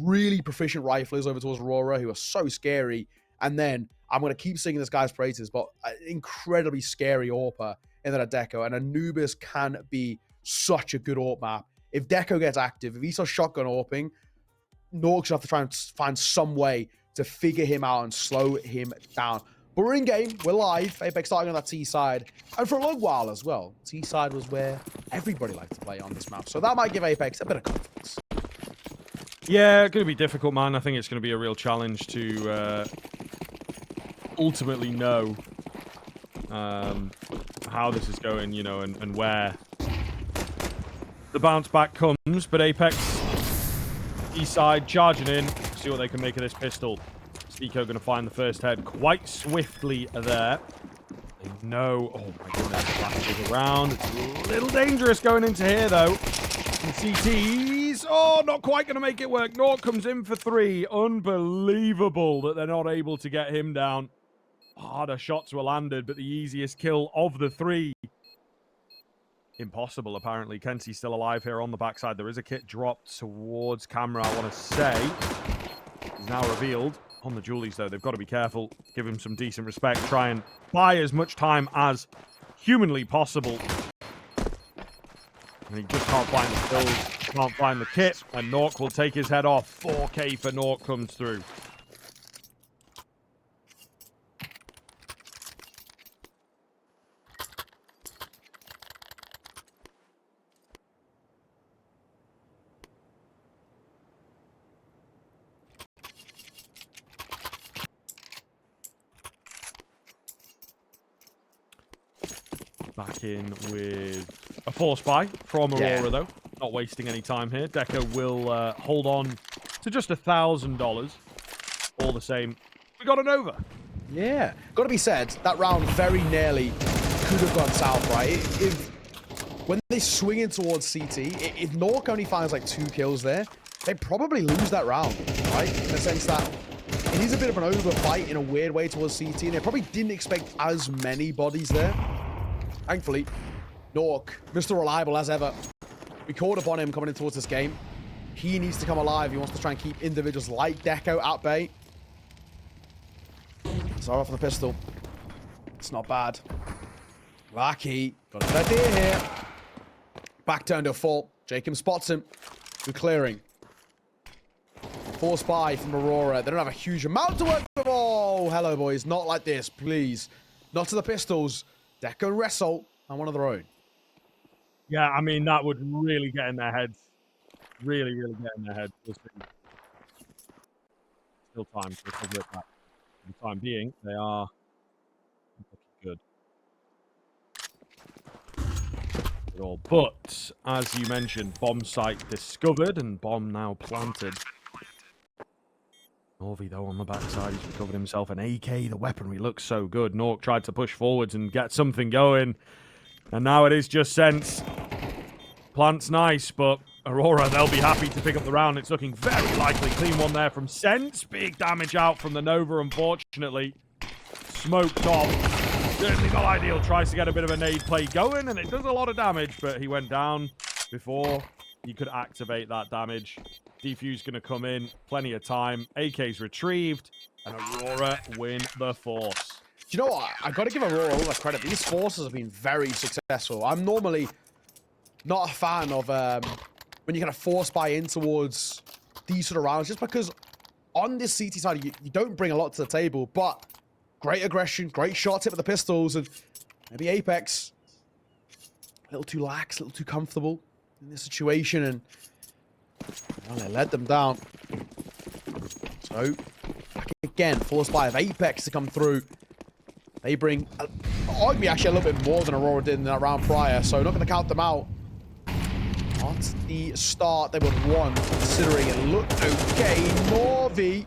really proficient riflers over towards Aurora, who are so scary. And then I'm going to keep singing this guy's praises, but an incredibly scary AWPer in that Deco. And Anubis can be such a good AWP map. If Deco gets active, if he starts shotgun AWPing, Nork should have to try and find some way to figure him out and slow him down. But we're in game, we're live. Apeks starting on that T side, and for a long while as well. T side was where everybody liked to play on this map, so that might give Apeks a bit of confidence. Yeah, going to be difficult, man. I think it's going to be a real challenge to ultimately know how this is going, you know, and where the bounce back comes. But Apeks, east side, charging in, see what they can make of this pistol. Stico going to find the first head quite swiftly there. They know, oh my goodness, flashes around. It's a little dangerous going into here, though. And CTs, oh, not quite going to make it work. Nork comes in for 3. Unbelievable that they're not able to get him down. Harder shots were landed, but the easiest kill of the 3. Impossible, apparently. Kentsy's still alive here on the backside. There is a kit dropped towards camera, I want to say. He's now revealed. On the Julies, though, they've got to be careful. Give him some decent respect. Try and buy as much time as humanly possible. And he just can't find the kills, can't find the kit, and Nork will take his head off. 4K for Nork comes through. Back in with a force buy from Aurora, though. Not wasting any time here. Deco will hold on to just $1,000. All the same, we got an over. Yeah. Got to be said, that round very nearly could have gone south, right? If when they swing in towards CT, if Nork only finds like 2 kills there, they probably lose that round, right? In the sense that it is a bit of an overfight in a weird way towards CT, and they probably didn't expect as many bodies there. Thankfully, Nork, Mr. Reliable as ever. We called upon him coming in towards this game. He needs to come alive. He wants to try and keep individuals like Deco at bay. Sorry off the pistol. It's not bad. Lucky. Got a good idea here. Back turn to full. Jacob spots him. Good clearing. Force buy from Aurora. They don't have a huge amount to work with. Oh, hello, boys. Not like this, please. Not to the pistols. Deco and wrestle on one of their own. Yeah, I mean, that would really get in their heads. Really, really get in their heads. Still time to recover it back. For the time being, they are looking good. But, as you mentioned, bomb site discovered and bomb now planted. Norwi, though, on the backside, he's recovered himself an AK. The weaponry looks so good. Nork tried to push forwards and get something going. And now it is just Sense. Plant's nice, but Aurora, they'll be happy to pick up the round. It's looking very likely. Clean one there from Sense. Big damage out from the Nova, unfortunately. Smoked off. Certainly not ideal. Tries to get a bit of a nade play going, and it does a lot of damage, but he went down before he could activate that damage. Defuse going to come in. Plenty of time. AK's retrieved. And Aurora win the force. Do you know what? I got to give Aurora all the credit. These forces have been very successful. I'm normally not a fan of when you kind of force buy in towards these sort of rounds, just because on this CT side, you don't bring a lot to the table, but great aggression, great shot tip with the pistols, and maybe Apeks a little too lax, a little too comfortable in this situation, and well, they let them down. So, back again, force buy of Apeks to come through. They bring, arguably, actually a little bit more than Aurora did in that round prior, so not going to count them out. Not the start they would want, considering it looked okay. Norwi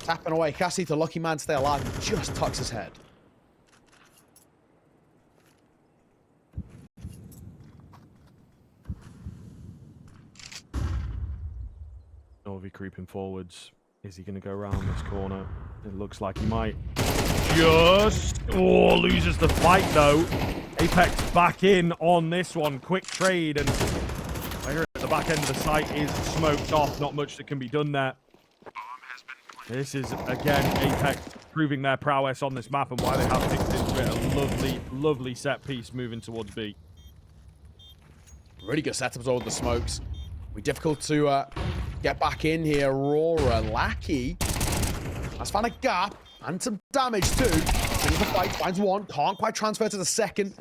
tapping away. Cassie, the lucky man, stay alive, and just tucks his head. Norwi creeping forwards. Is he going to go around this corner? It looks like he might. Just... Oh, loses the fight, though. Apeks back in on this one. Quick trade, and player at the back end of the site is smoked off. Not much that can be done there. This is, again, Apeks proving their prowess on this map and why they have picked into it. A lovely, lovely set piece moving towards B. Really good setups all the smokes. Be difficult to get back in here. Aurora, Lackey has found a gap and some damage too. Brings the fight, finds one, can't quite transfer to the second.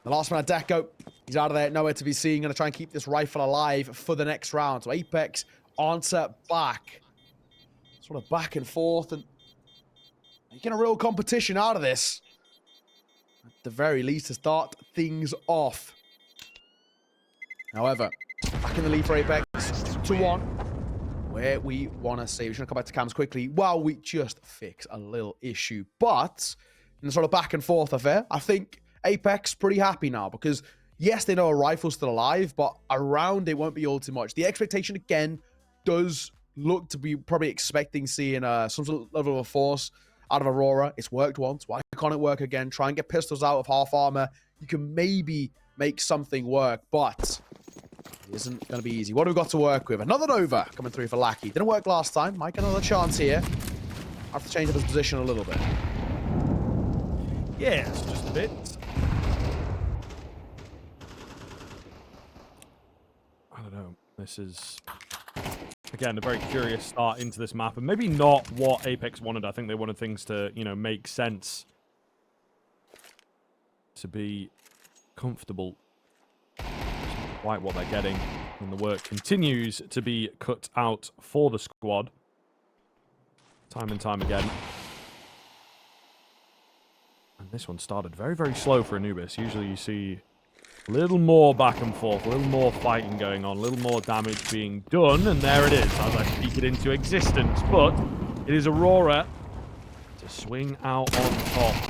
The last one at Deco, he's out of there, nowhere to be seen. Gonna try and keep this rifle alive for the next round. So Apeks answer back. Sort of back and forth, and you get a real competition out of this. At the very least, to start things off. However, back in the lead for Apeks, 2-1. Where we want to see. We're going to come back to cams quickly while we just fix a little issue. But in the sort of back and forth affair, I think Apeks pretty happy now because, yes, they know a rifle's still alive, but around it won't be all too much. The expectation, again, does look to be probably expecting seeing some sort of level of force out of Aurora. It's worked once. Why can't it work again? Try and get pistols out of half armor. You can maybe make something work, but it isn't going to be easy. What have we got to work with? Another Nova coming through for Lackey. Didn't work last time. Might get another chance here. Have to change up his position a little bit. Yes, just a bit. I don't know. This is, again, a very curious start into this map, and maybe not what Apeks wanted. I think they wanted things to, you know, make sense, to be comfortable. Quite what they're getting, and the work continues to be cut out for the squad time and time again. And this one started very, very slow for Anubis. Usually you see a little more back and forth, a little more fighting going on, a little more damage being done, and there it is as I speak it into existence. But it is Aurora to swing out on top.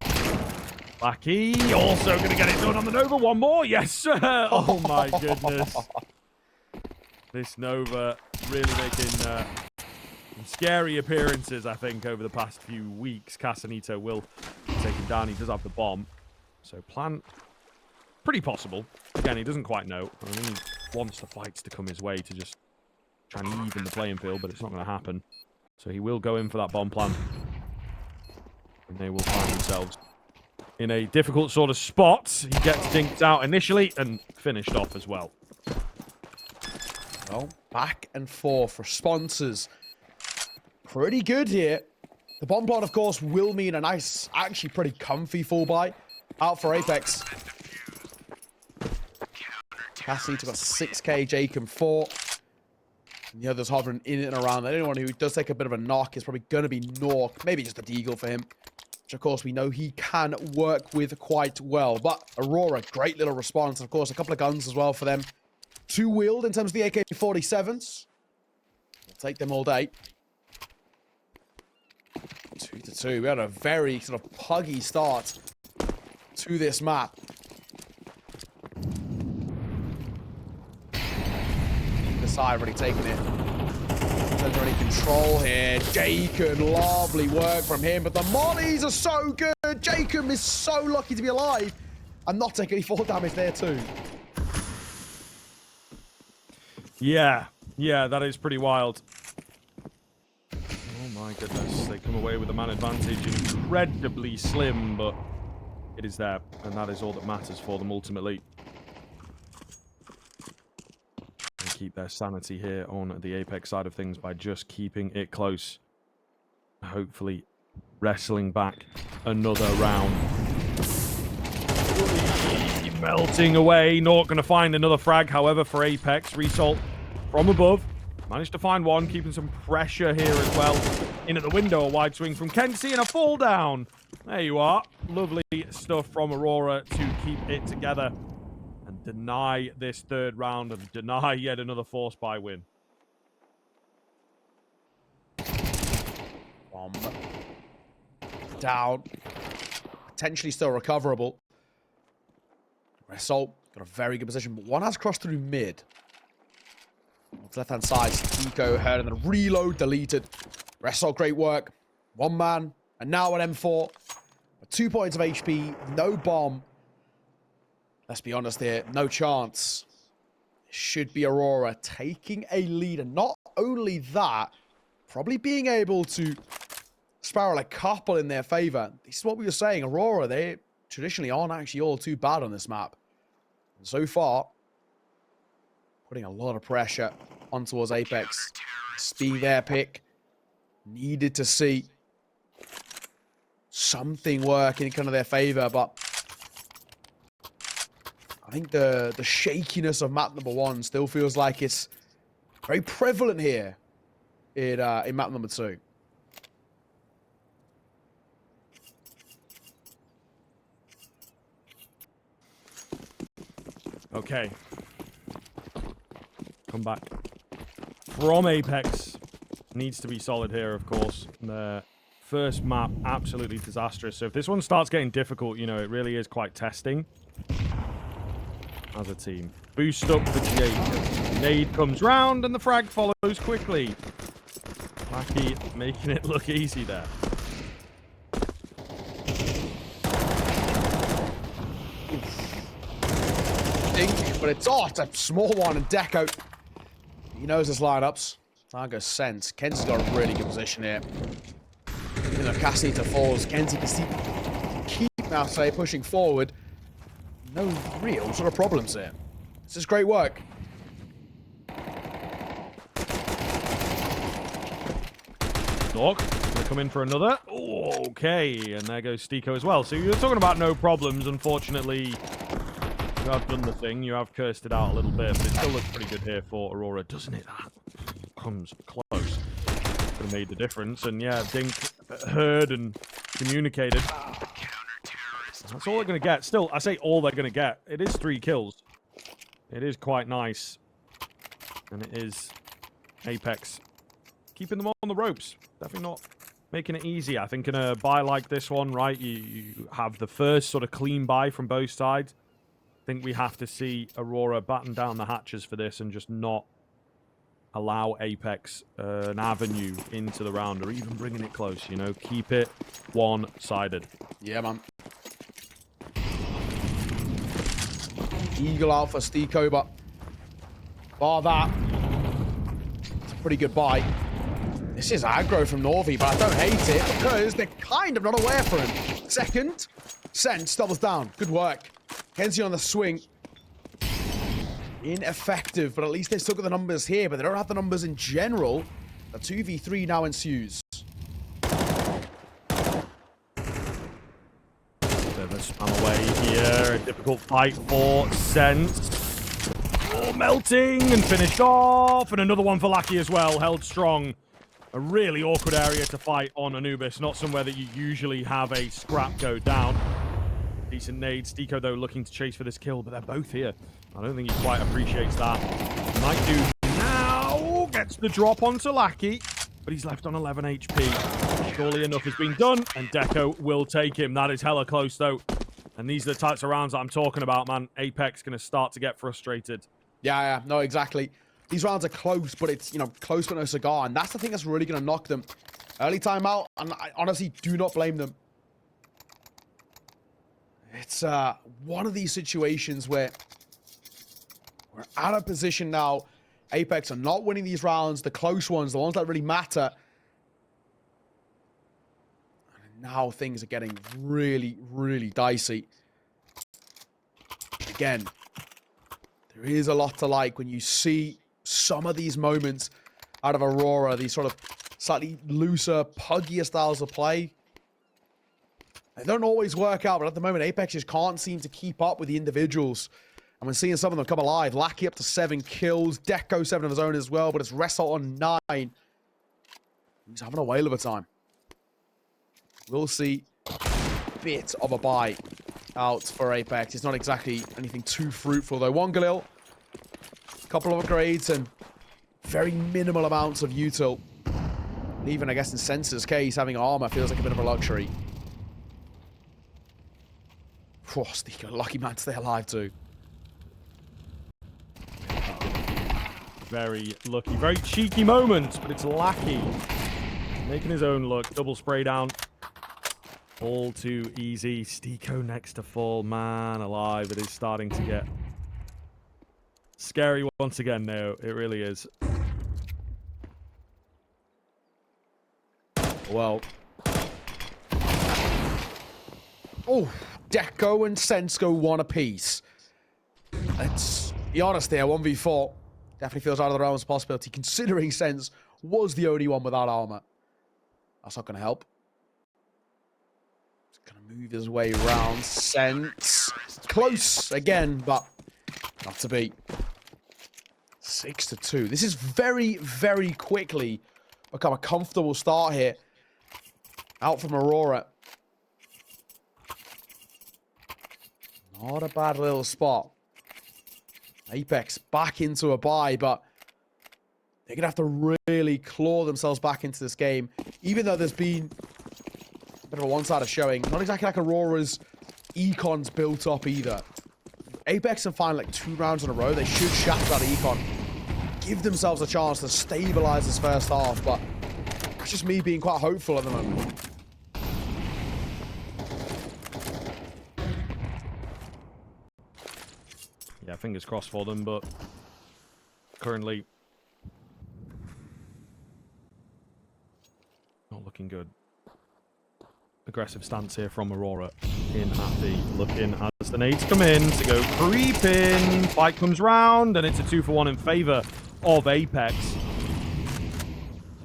Lackey also going to get it done on the Nova. One more. Yes. Oh, my goodness. This Nova really making some scary appearances, I think, over the past few weeks. Casanito will take him down. He does have the bomb. So plan pretty possible. Again, he doesn't quite know. I mean, he wants the fights to come his way to just try and even the playing field, but it's not going to happen. So he will go in for that bomb plan. And they will find themselves in a difficult sort of spot. He gets dinked out initially and finished off as well. Well, back and forth. Responses pretty good here. The bomb plot, of course, will mean a nice, actually pretty comfy full buy out for Apeks. Cassie's got 6k, Jacob 4. And the others hovering in and around. Anyone who does take a bit of a knock is probably going to be Nork. Maybe just a deagle for him. Which, of course, we know he can work with quite well. But Aurora, great little response. Of course, a couple of guns as well for them to wield in terms of the AK-47s. We'll take them all day. 2-2. We had a very sort of puggy start to this map. The side already taking it. There's already control here. Jacob, lovely work from him, but the mollies are so good. Jacob is so lucky to be alive and not take any fall damage there too. Yeah, that is pretty wild. Oh my goodness, they come away with a man advantage, incredibly slim, but it is there, and that is all that matters for them ultimately. They keep their sanity here on the Apeks side of things by just keeping it close. Hopefully wrestling back another round. Melting away, not going to find another frag, however, for Apeks. Result from above. Managed to find one, keeping some pressure here as well. In at the window, a wide swing from Kenzie and a fall down. There you are. Lovely stuff from Aurora to keep it together and deny this third round and deny yet another force buy win. Bomb. Down. Potentially still recoverable. Result got a very good position, but one has crossed through mid. Left-hand side, Eco heard and then reload deleted. Result, great work. One man, and now an M4. 2 points of HP, no bomb. Let's be honest here, no chance. should be Aurora taking a lead. And not only that, probably being able to spiral a couple in their favor. This is what we were saying. Aurora, they traditionally aren't actually all too bad on this map. And so far, putting a lot of pressure on towards Apeks. Speed their pick. Needed to see something work in kind of their favor, but I think the shakiness of map number 1 still feels like it's very prevalent here in map number 2. Okay. Come back from Apeks. Needs to be solid here, of course. The first map, absolutely disastrous. So if this one starts getting difficult, you know, it really is quite testing as a team. Boost up for Jake. Nade comes round and the frag follows quickly. Lucky making it look easy there. But it's a small one, and Deco, he knows his lineups. Targo sense. Kenzie's got a really good position here. Even though Casita falls, Kenzie can keep now, say, pushing forward. No real sort of problems here. This is great work. Nork, gonna come in for another. Oh, okay, and there goes Stiko as well. So you're talking about no problems. Unfortunately, you have done the thing. You have cursed it out a little bit, but it still looks pretty good here for Aurora, doesn't it? That comes close. Could have made the difference. And yeah, Dink heard and communicated. That's all they're going to get. Still, I say all they're going to get. It is 3 kills. It is quite nice. And it is Apeks keeping them on the ropes. Definitely not making it easy. I think in a buy like this one, right, you have the first sort of clean buy from both sides. I think we have to see Aurora batten down the hatches for this and just not allow Apeks an avenue into the round or even bringing it close, you know. Keep it one-sided. Yeah, man. Eagle out for Stiko, but bar that, it's a pretty good buy. This is aggro from Norwi, but I don't hate it because they're kind of not aware for him. Second, Sense doubles down. Good work. Kenzie on the swing. Ineffective, but at least they still got the numbers here, but they don't have the numbers in general. A 2v3 now ensues. I'm away here. A difficult fight for Sense. Oh, melting and finished off. And another one for Lucky as well. Held strong. A really awkward area to fight on Anubis. Not somewhere that you usually have a scrap go down. Decent nades. Stiko, though, looking to chase for this kill, but they're both here. I don't think he quite appreciates that. Might do now. Gets the drop onto Lucky, but he's left on 11 HP. Surely enough has been done, and Deco will take him. That is hella close, though. And these are the types of rounds that I'm talking about, man. Apeks going to start to get frustrated. Yeah, no, exactly. These rounds are close, but it's, you know, close but no cigar. And that's the thing that's really going to knock them. Early timeout, and I honestly do not blame them. It's one of these situations where we're out of position now. Apeks are not winning these rounds, the close ones, the ones that really matter. And now things are getting really, really dicey. Again, there is a lot to like when you see some of these moments out of Aurora, these sort of slightly looser, puggier styles of play. They don't always work out, but at the moment, Apeks just can't seem to keep up with the individuals. And we're seeing some of them come alive. Lackey up to 7 kills. Deco 7 of his own as well, but it's Ressalt on 9. He's having a whale of a time. We'll see a bit of a buy out for Apeks. It's not exactly anything too fruitful, though. 1 Galil, a couple of upgrades, and very minimal amounts of util. And even, I guess, in Sensor's case, having armor feels like a bit of a luxury. Oh, Stiko, lucky man to stay alive too. Very lucky, very cheeky moment, but it's Lucky. Making his own look. Double spray down. All too easy. Stiko next to fall. Man alive, it is starting to get Scary once again, though. It really is. Well. Oh, Deco and Sense go one apiece. Let's be honest here, 1v4. Definitely feels out of the realms of possibility, considering Sense was the only one without armor. That's not going to help. He's going to move his way around. Sense. Close again, but not to beat. 6-2. This is very, very quickly become a comfortable start here. Out from Aurora. Not a bad little spot. Apeks back into a bye, but they're going to have to really claw themselves back into this game. Even though there's been a bit of a one-sided showing. Not exactly like Aurora's econ's built up either. Apeks can find like 2 rounds in a row. They should shatter that econ. Give themselves a chance to stabilize this first half, but that's just me being quite hopeful at the moment. Yeah, fingers crossed for them, but currently not looking good. Aggressive stance here from Aurora in at the looking as the nades come in to go creeping. Fight comes round, and it's a 2-for-1 in favor of Apeks.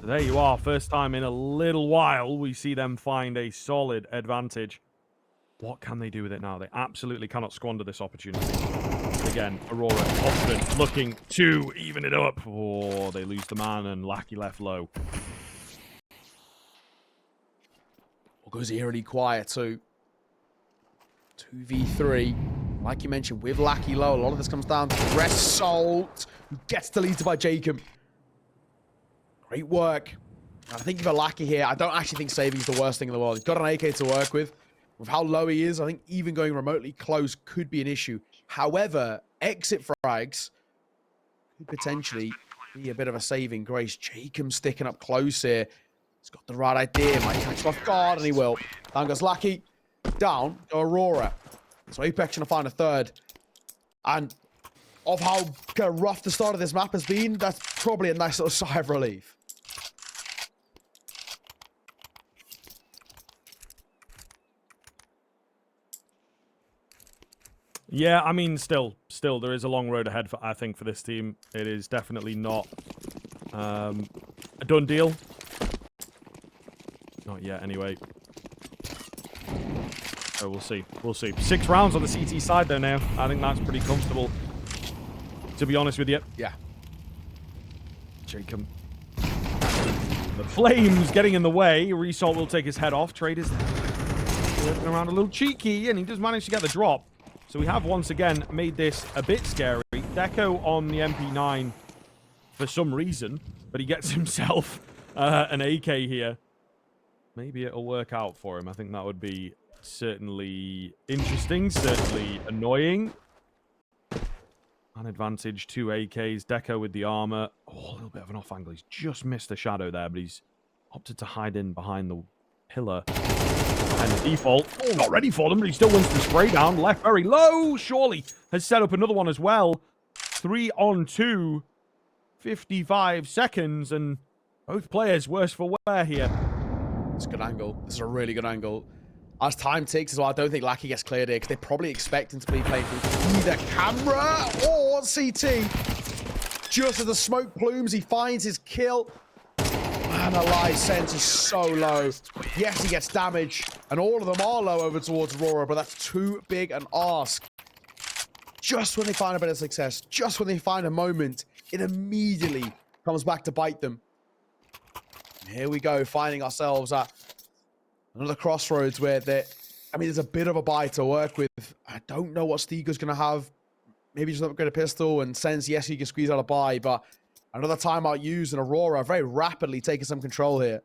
So there you are. First time in a little while we see them find a solid advantage. What can they do with it now? They absolutely cannot squander this opportunity. Again, Aurora confident, looking to even it up. Oh, they lose the man, and Lackey left low. What goes eerily quiet too. 2v3. Like you mentioned, with Lackey low, a lot of this comes down to Result, who gets deleted by Jacob. Great work. I think for Lackey here, I don't actually think saving is the worst thing in the world. He's got an AK to work with. With how low he is, I think even going remotely close could be an issue. However, exit frags could potentially be a bit of a saving grace. Jacob sticking up close here. He's got the right idea. Might catch him off guard, and he will. Down goes Lackey. Down go Aurora. So Apeks trying to find a third. And of how rough the start of this map has been, that's probably a nice little sigh of relief. Yeah, I mean, still, there is a long road ahead, I think, for this team. It is definitely not a done deal. Not yet, anyway. So we'll see. We'll see. 6 rounds on the CT side, though, now. I think that's pretty comfortable, to be honest with you. Yeah. Jacob. The flames getting in the way. Resalt will take his head off. Trader's working around a little cheeky, and he does manage to get the drop. So we have once again made this a bit scary. Deco on the MP9 for some reason, but he gets himself an AK here. Maybe it'll work out for him. I think that would be certainly interesting, certainly annoying. An advantage, 2 AKs. Deco with the armor. Oh, a little bit of an off angle. He's just missed the shadow there, but he's opted to hide in behind the pillar. And the default, not ready for them, but he still wins the spray down. Left very low. Surely has set up another one as well. 3 on 2. 55 seconds, and both players worse for wear here. It's a good angle. This is a really good angle. As time ticks as well, I don't think Lackey gets cleared here because they probably expect him to be playing through either camera or CT. Just as the smoke plumes, he finds his kill. And the live sense is so low. Yes, he gets damage, and all of them are low over towards Aurora, but that's too big an ask. Just when they find a bit of success, just when they find a moment, it immediately comes back to bite them. And here we go, finding ourselves at another crossroads where there's a bit of a buy to work with. I don't know what Stigo's going to have. Maybe just upgrade a pistol, and Sense, yes, he can squeeze out a buy, but another timeout used, and Aurora very rapidly taking some control here.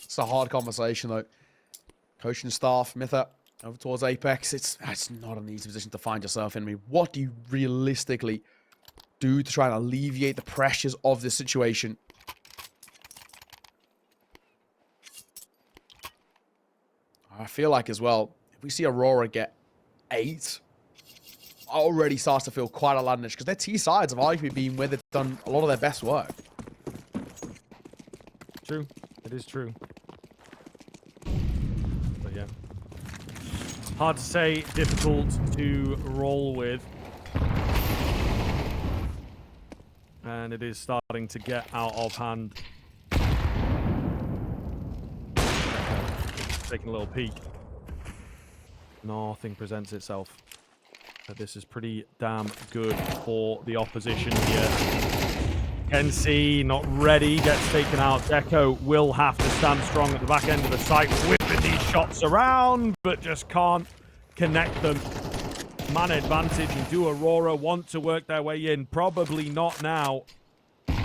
It's a hard conversation, though. Coaching staff, Mitha, over towards Apeks. It's not an easy position to find yourself in. I mean, what do you realistically do to try and alleviate the pressures of this situation. I feel like as well, if we see Aurora get 8, already starts to feel quite outlandish because their T sides have arguably been where they've done a lot of their best work. True. It is true. But yeah. Hard to say, difficult to roll with. And it is starting to get out of hand. Taking a little peek. Nothing presents itself. But this is pretty damn good for the opposition here. NC not ready, gets taken out. Deco will have to stand strong at the back end of the site, whipping these shots around, but just can't connect them. Man advantage, and do Aurora want to work their way in? Probably not now. Pretty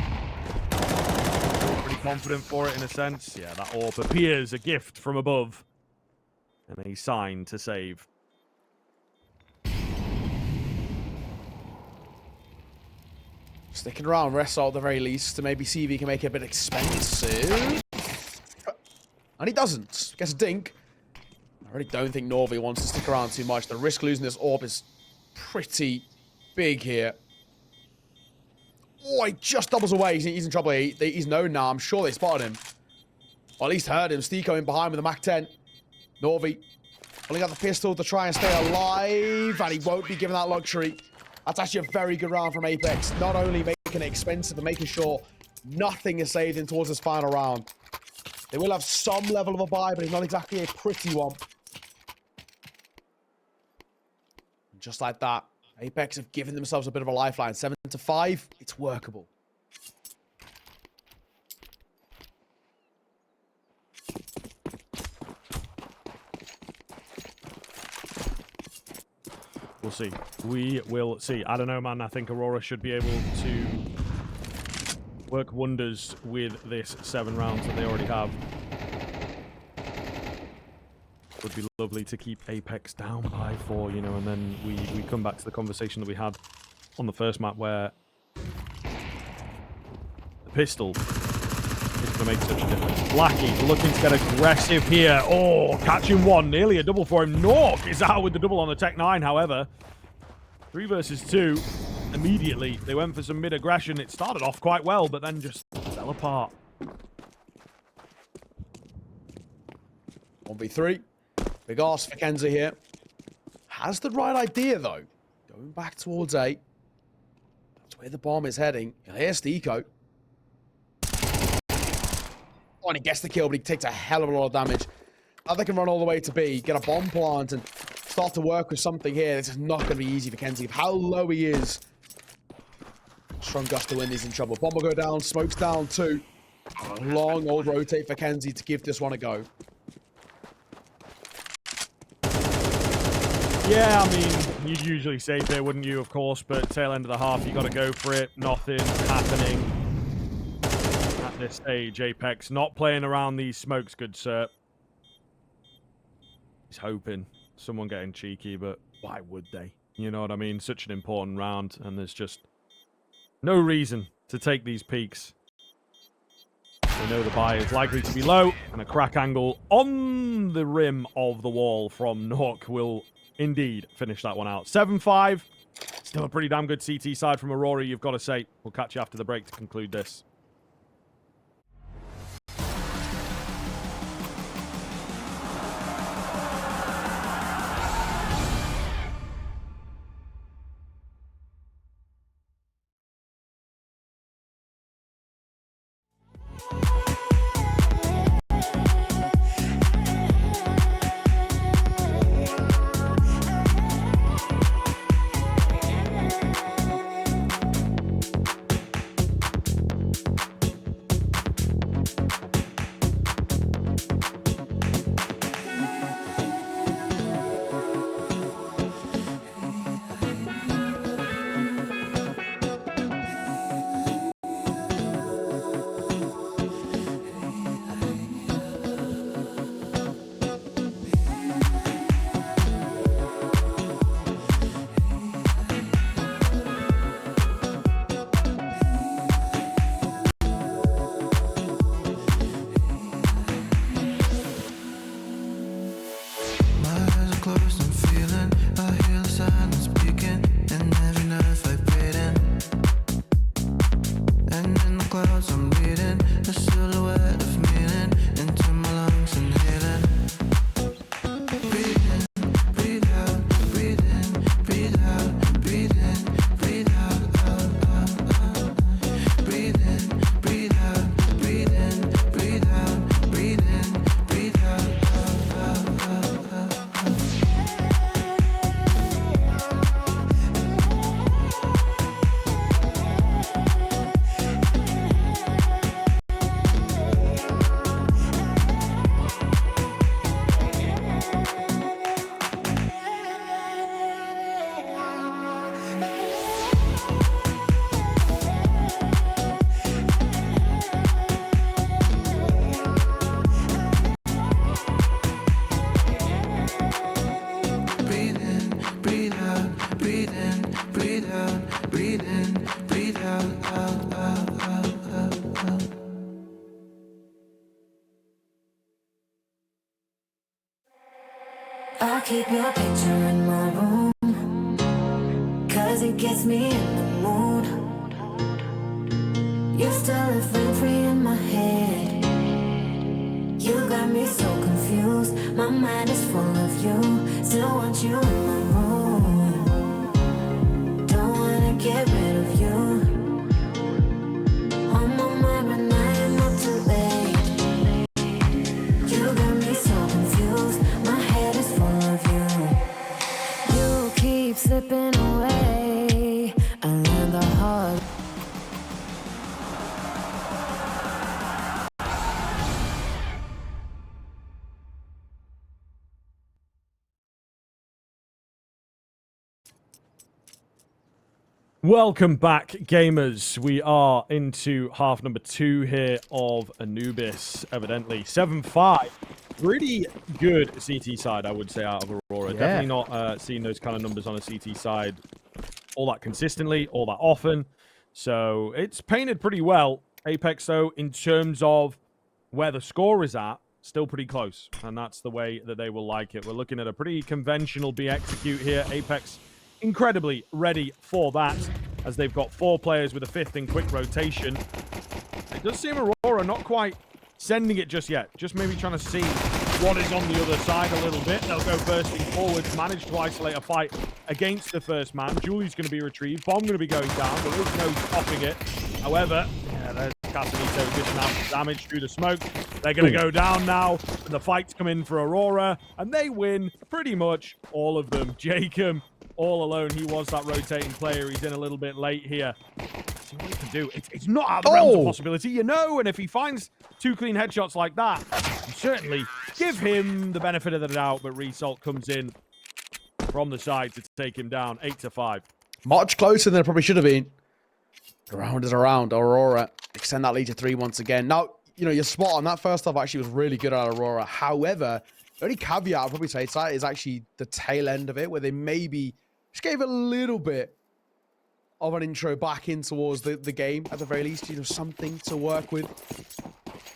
confident for it in a sense. Yeah, that orb appears a gift from above. And a sign to save. Sticking around Ressal at the very least to maybe see if he can make it a bit expensive. And he doesn't. Gets a dink. I really don't think Norwi wants to stick around too much. The risk losing this orb is pretty big here. Oh, he just doubles away. He's in trouble. He's known now. I'm sure they spotted him. Or at least heard him. Stiko in behind with the Mac-10. Norwi pulling out the pistol to try and stay alive. And he won't be given that luxury. That's actually a very good round from Apeks. Not only making it expensive, but making sure nothing is saved in towards this final round. They will have some level of a buy, but it's not exactly a pretty one. Just like that, Apeks have given themselves a bit of a lifeline. 7-5, it's workable. We'll see. We will see. I don't know, man. I think Aurora should be able to work wonders with this 7 rounds that they already have. Would be lovely to keep Apeks down by 4, you know, and then we come back to the conversation that we had on the first map where the pistol is going to make such a difference. Blackie looking to get aggressive here. Oh, catching one. Nearly a double for him. Nork is out with the double on the Tech 9, however. 3 versus 2. Immediately, they went for some mid-aggression. It started off quite well, but then just fell apart. 1v3. Big arse for Kenzie here. Has the right idea, though. Going back towards A. That's where the bomb is heading. Here's Stiko. Oh, and he gets the kill, but he takes a hell of a lot of damage. Now they can run all the way to B, get a bomb plant, and start to work with something here. This is not going to be easy for Kenzie. How low he is. Strong gust to win, he's in trouble. Bomb will go down, smoke's down too. A long old rotate for Kenzie to give this one a go. Yeah, I mean, you'd usually save there, wouldn't you, of course, but tail end of the half, you got to go for it. Nothing happening at this stage. Apeks not playing around these smokes, good sir. He's hoping someone getting cheeky, but why would they? You know what I mean? Such an important round, and there's just no reason to take these peaks. They know the buy is likely to be low, and a crack angle on the rim of the wall from Nork will indeed finish that one out. 7-5. Still a pretty damn good CT side from Aurora, you've got to say. We'll catch you after the break to conclude this. breathe out, out, out, out, out, out. I'll keep your picture in my room, 'cause it gets me in the mood. You're still living free in my head. You got me so confused. My mind is full of you. Still want you in my room. Don't wanna get rid of you. On my mind, but I am not too late. You got me so confused. My head is full of you. You keep slipping away. I learned the hard. Welcome back, gamers. We are into half number 2 here of Anubis, evidently. 7-5. Pretty good CT side, I would say, out of Aurora. Yeah. Definitely not seeing those kind of numbers on a CT side all that consistently, all that often. So it's painted pretty well. Apeks, though, in terms of where the score is at, still pretty close. And that's the way that they will like it. We're looking at a pretty conventional B execute here. Apeks incredibly ready for that, as they've got 4 players with a 5th in quick rotation. It does seem Aurora not quite sending it just yet. Just maybe trying to see what is on the other side a little bit. They'll go bursting forwards, manage to isolate a fight against the first man. Julie's going to be retrieved. Bomb going to be going down. There is no stopping it. However, yeah, there's Casanito dishing out some damage through the smoke. They're going to go down now, and the fights come in for Aurora, and they win pretty much all of them. Jacob, all alone. He was that rotating player. He's in a little bit late here. See what he can do. It's not out of the realms of possibility, you know, and if he finds 2 clean headshots like that, you certainly give him the benefit of the doubt, but Result comes in from the side to take him down. 8-5. Much closer than it probably should have been. The round is around. Aurora extend that lead to 3 once again. Now, you know, you're spot on. That first half actually was really good at Aurora. However, the only caveat I'll probably say is actually the tail end of it, where they maybe just gave a little bit of an intro back in towards the game, at the very least. You know, something to work with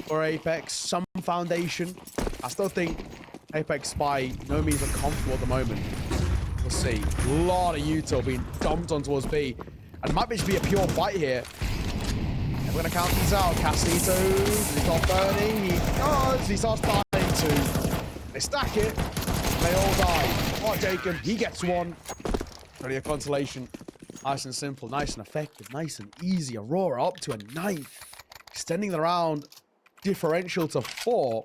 for Apeks, some foundation. I still think Apeks by no means are comfortable at the moment. We'll see. A lot of util being dumped on towards B. And it might just be a pure fight here. And we're going to count these out. Casito, he got burning. He does. He starts dying too. They stack it. They all die. Oh, Jacob, he gets one. Only a consolation. Nice and simple, nice and effective, nice and easy. Aurora up to a 9th. Extending the round differential to 4.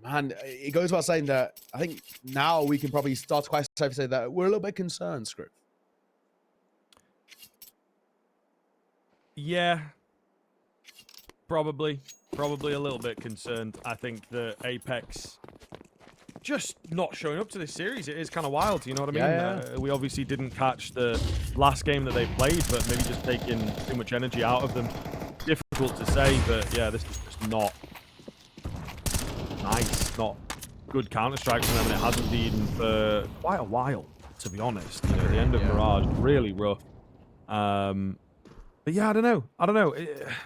Man, it goes without saying that I think now we can probably start to quite safely say that we're a little bit concerned, Screw. Yeah. Probably a little bit concerned. I think that Apeks just not showing up to this series. It is kind of wild, you know what I mean? Yeah. We obviously didn't catch the last game that they played, but maybe just taking too much energy out of them. Difficult to say, but yeah, this is just not nice, not good Counter-Strike from them, and it hasn't been for quite a while, to be honest. You know, the end of Mirage, really rough. But yeah, I don't know.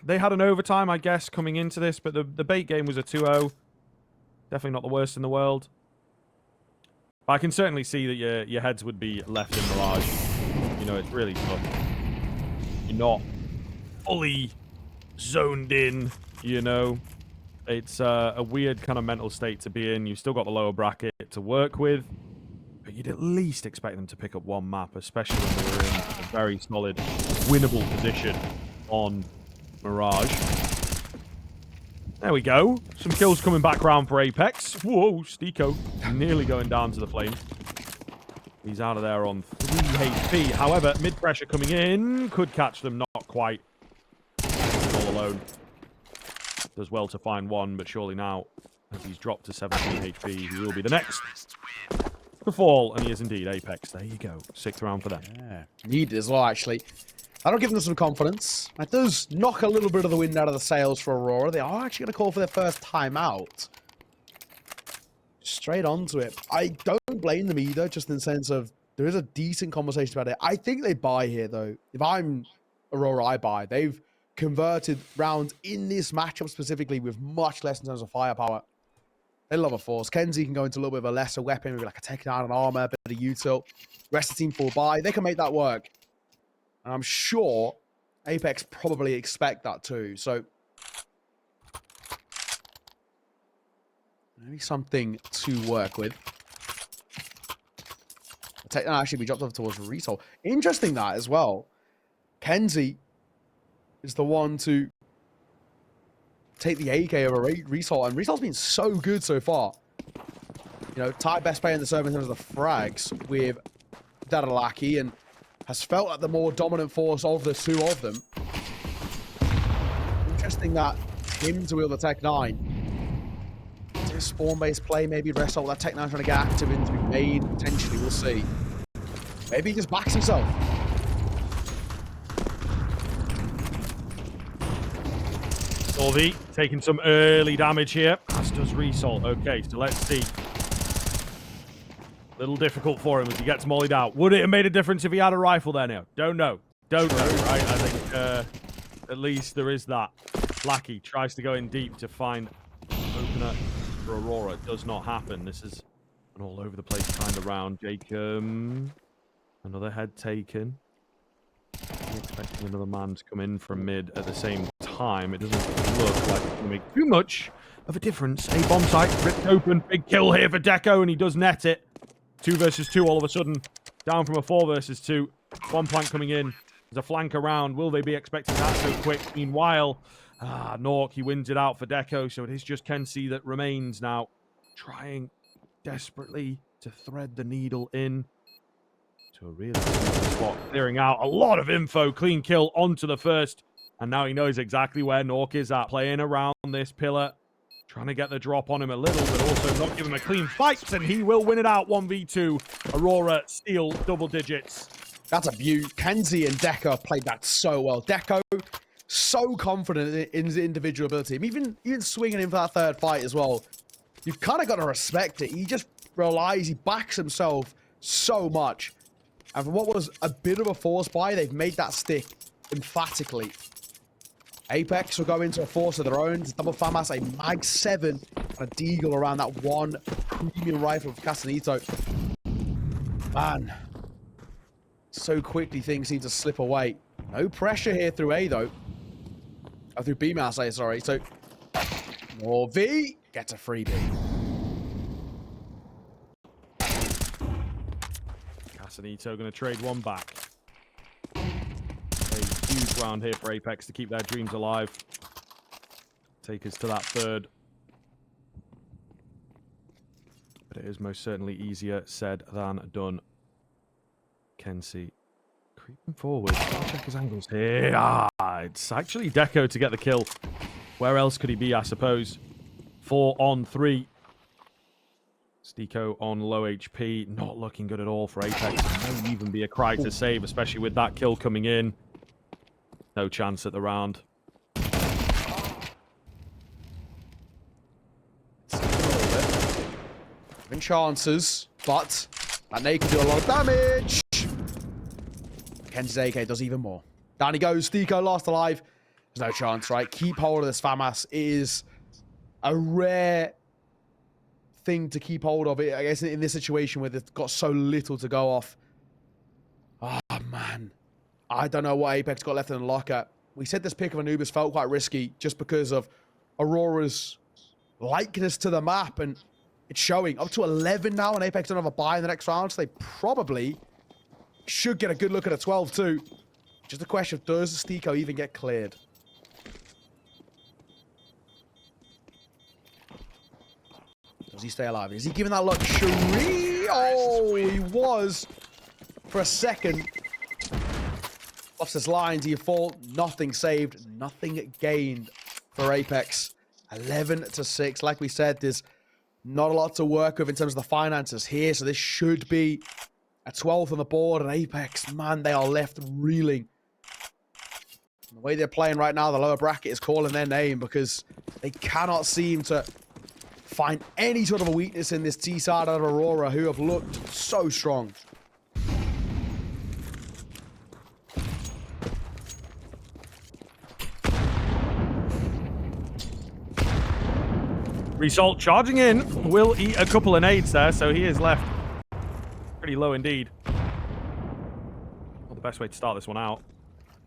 They had an overtime, I guess, coming into this, but the bait game was a 2-0. Definitely not the worst in the world. But I can certainly see that your heads would be left in Mirage. You know, it's really tough. You're not fully zoned in, you know. It's a weird kind of mental state to be in. You've still got the lower bracket to work with. But you'd at least expect them to pick up one map, especially when they were in a very solid, winnable position on Mirage. There we go. Some kills coming back round for Apeks. Whoa, Stiko nearly going down to the flames. He's out of there on 3 HP. However, mid-pressure coming in. Could catch them, not quite. All alone. Does well to find one, but surely now, as he's dropped to 17 HP, he will be the next to fall, and he is indeed Apeks. There you go. 6th round for them. Yeah, needed as well, actually. That'll give them some confidence. That does knock a little bit of the wind out of the sails for Aurora. They are actually going to call for their first timeout. Straight onto it. I don't blame them either, just in the sense of there is a decent conversation about it. I think they buy here, though. If I'm Aurora, I buy. They've converted rounds in this matchup specifically with much less in terms of firepower. They love a force. Kenzie can go into a little bit of a lesser weapon, maybe like a takedown and armor, a bit of util. Rest of the team fall by. They can make that work. And I'm sure Apeks probably expect that too. So maybe something to work with. Actually, we dropped off towards Resol. Interesting that as well. Kenzie is the one to take the AK over Resol, and Resol's been so good so far. You know, tied best player in the server in terms of the frags with Dadalaki, and has felt like the more dominant force of the two of them. Interesting that him to wield the Tech 9. Spawn-based play, maybe Resol, that Tech 9 trying to get active in to be made, potentially, we'll see. Maybe he just backs himself. Norwi taking some early damage here, as does Resol. Okay, so let's see. Little difficult for him as he gets mollied out. Would it have made a difference if he had a rifle there now? Don't know. Don't know, right? I think at least there is that. Lackey tries to go in deep to find opener for Aurora. It does not happen. This is an all over the place kind of round. Jacob, another head taken. I'm expecting another man to come in from mid at the same time. It doesn't look like it's going to make too much of a difference. A bomb site ripped open. Big kill here for Deco, and he does net it. 2 versus 2 all of a sudden. Down from a 4 versus 2. Bomb plank coming in. There's a flank around. Will they be expecting that so quick? Meanwhile, Nork, he wins it out for Deco, so it is just Kenzie that remains now. Trying desperately to thread the needle in to a really good spot. Clearing out a lot of info. Clean kill onto the first. And now he knows exactly where Nork is at. Playing around this pillar. Trying to get the drop on him a little, but also not give him a clean fight. And he will win it out 1v2. Aurora steal double digits. That's a beaut. Kenzie and Deco played that so well. Deco, so confident in his individual ability. Even swinging in for that third fight as well. You've kind of got to respect it. He just relies, he backs himself so much. And from what was a bit of a force buy, they've made that stick emphatically. Apeks will go into a force of their own. Double FAMAS, a Mag 7, and a Deagle around that one premium rifle of Castanito. Man, so quickly things seem to slip away. No pressure here through A, though. Oh, through B, I say, sorry. So, Norwi gets a freebie. Castanito going to trade one back. Huge round here for Apeks to keep their dreams alive. Take us to that third. But it is most certainly easier said than done. Kenzie creeping forward. Check his angles here. It's actually Deco to get the kill. Where else could he be, I suppose? 4 on 3. Steeko on low HP. Not looking good at all for Apeks. It may even be a cry to save, especially with that kill coming in. No chance at the round. Having chances, but that nade can do a lot of damage. Kenzie's AK does even more. Down he goes. Steeko last alive. There's no chance, right? Keep hold of this FAMAS. It is a rare thing to keep hold of it, I guess, in this situation where they've got so little to go off. Oh, man. I don't know what Apeks got left in the locker. We said this pick of Anubis felt quite risky just because of Aurora's likeness to the map, and it's showing. Up to 11 now, and Apeks don't have a buy in the next round, so they probably should get a good look at a 12 too. Just a question of, does Steeko even get cleared? Does he stay alive? Is he giving that luxury? Oh, he was for a second. Off his lines, he fall. Nothing saved, nothing gained for Apeks. 11-6. Like we said, there's not a lot to work with in terms of the finances here, so this should be a 12th on the board. And Apeks, man, they are left reeling. The way they're playing right now, the lower bracket is calling their name because they cannot seem to find any sort of a weakness in this T side of Aurora, who have looked so strong. Result charging in. Will eat a couple of nades there, so he is left pretty low indeed. Not the best way to start this one out.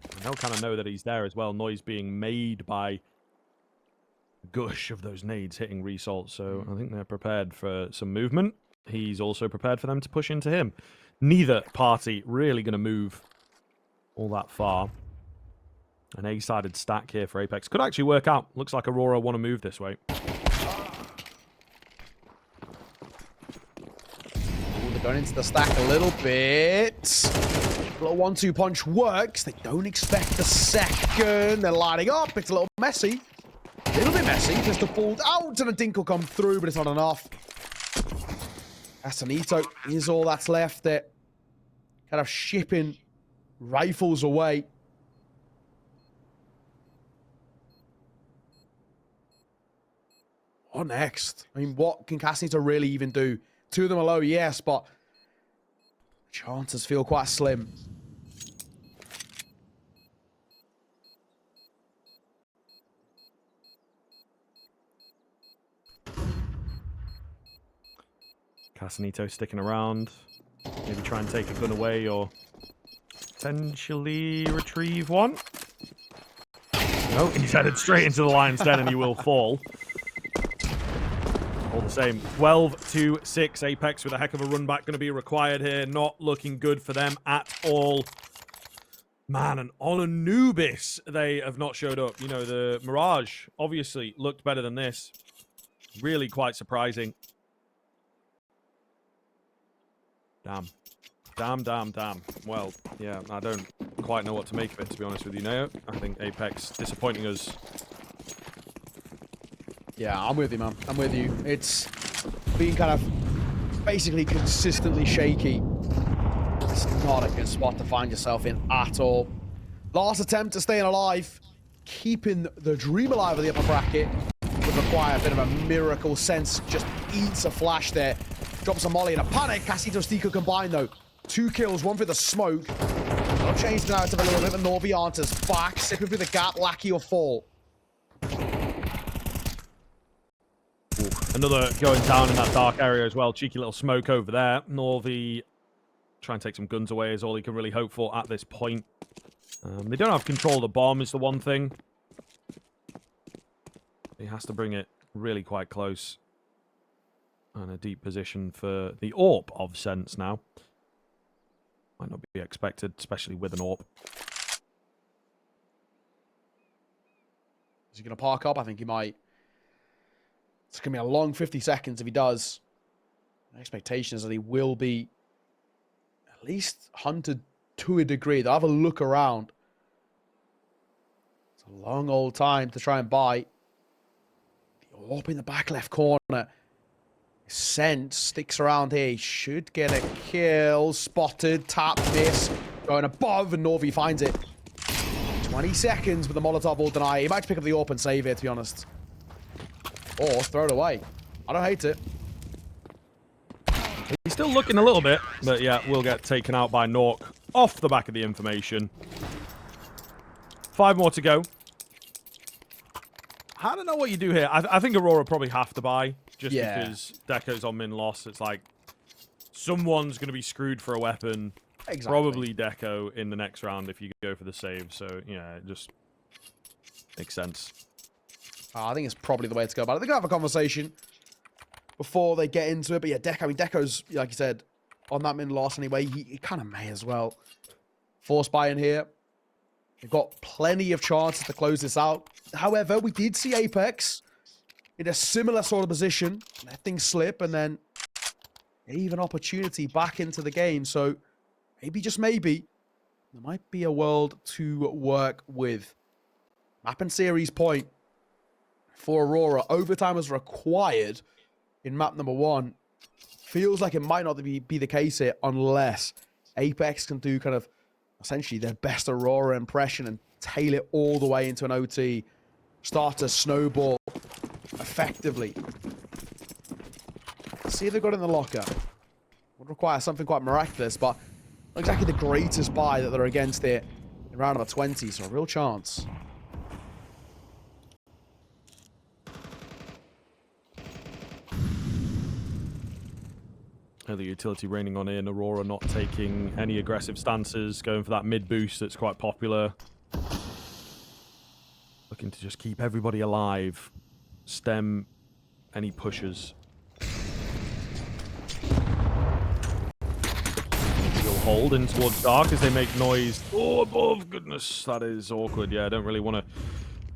I now kind of know that he's there as well. Noise being made by gush of those nades hitting Result, so I think they're prepared for some movement. He's also prepared for them to push into him. Neither party really going to move all that far. An A-sided stack here for Apeks. Could actually work out. Looks like Aurora want to move this way. Ooh, they're going into the stack a little bit. A little 1-2 punch works. They don't expect the second. They're lining up. It's a little messy. A little bit messy. Just a pulled out and a dink will come through, but it's not enough. Casanito is all that's left. They're kind of shipping rifles away. What next? I mean, what can Casanito really even do? Two of them are low, yes, but chances feel quite slim. Casanito sticking around. Maybe try and take a gun away or potentially retrieve one. No, he's headed straight into the lion's den and he will fall. All the same, 12-6. Apeks with a heck of a run back going to be required here. Not looking good for them at all. Man, and on Anubis, they have not showed up. You know, the Mirage obviously looked better than this. Really quite surprising. Damn. Well, yeah, I don't quite know what to make of it, to be honest with you, Neo. I think Apeks disappointing us. Yeah, I'm with you, man. I'm with you. It's being kind of basically consistently shaky. It's not a good spot to find yourself in at all. Last attempt at staying alive. Keeping the dream alive of the upper bracket would require a bit of a miracle. Sense just eats a flash there. Drops a molly in a panic. Cassito Stico combined, though. 2 kills, one for the smoke. I'll change the narrative a little bit, but Norwi answers back. Sipping through the gap, Lackey or fall. Another going down in that dark area as well. Cheeky little smoke over there. Norwi try and take some guns away is all he can really hope for at this point. They don't have control of the bomb is the one thing. He has to bring it really quite close. And a deep position for the AWP of sense now. Might not be expected, especially with an AWP. Is he going to park up? I think he might. It's going to be a long 50 seconds if he does. The expectation is that he will be at least hunted to a degree. They'll have a look around. It's a long old time to try and buy. The AWP in the back left corner. Sense sticks around here. He should get a kill. Spotted. Tap. Miss. Going above and Norwi finds it. 20 seconds with the Molotov will deny. He might pick up the AWP and save it, to be honest. Or throw it away. I don't hate it. He's still looking a little bit, but yeah, will get taken out by Nork off the back of the information. 5 more to go. I don't know what you do here. I think Aurora probably have to buy, just because Deco's on min loss. It's like, someone's going to be screwed for a weapon. Exactly. Probably Deco in the next round if you go for the save. So, yeah, it just makes sense. I think it's probably the way to go about it. They're going to have a conversation before they get into it. But yeah, Deco, I mean, Deco's, like you said, on that min loss anyway. He kind of may as well. Force buy in here. They've got plenty of chances to close this out. However, we did see Apeks in a similar sort of position. Let things slip and then even opportunity back into the game. So maybe, just maybe, there might be a world to work with. Map and series point for Aurora. Overtime is required in map number 1. Feels like it might not be the case here unless Apeks can do kind of essentially their best Aurora impression and tail it all the way into an OT. Start to snowball effectively. Let's see if they've got it in the locker. Would require something quite miraculous, but not exactly the greatest buy that they're against here in round number 20, so a real chance. The utility raining on in. Aurora not taking any aggressive stances, going for that mid boost that's quite popular. Looking to just keep everybody alive, stem any pushes. You'll hold in towards dark as they make noise. Oh, above, goodness, that is awkward. Yeah, I don't really want to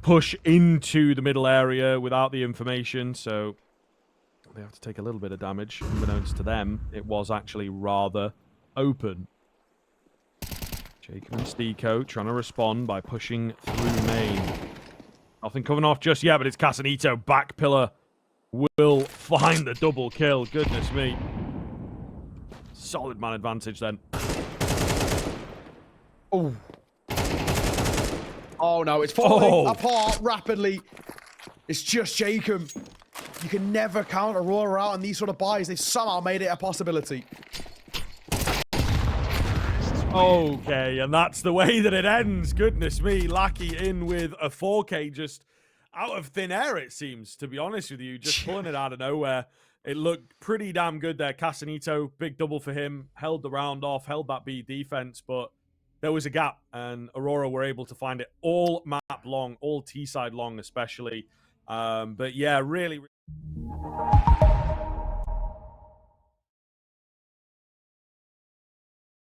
push into the middle area without the information, so they have to take a little bit of damage. Unbeknownst to them, it was actually rather open. Jacob and Steeko trying to respond by pushing through main. Nothing coming off just yet, but it's Casanito. Back pillar will find the double kill. Goodness me. Solid man advantage then. Oh. Oh no, it's falling apart rapidly. It's just Jacob. You can never count Aurora out on these sort of buys. They've somehow made it a possibility. Okay, and that's the way that it ends. Goodness me, Lackey in with a 4K just out of thin air, it seems, to be honest with you. Just pulling it out of nowhere. It looked pretty damn good there. Casanito, big double for him. Held the round off, held that B defense, but there was a gap, and Aurora were able to find it all map long, all T-side long especially. But yeah, really...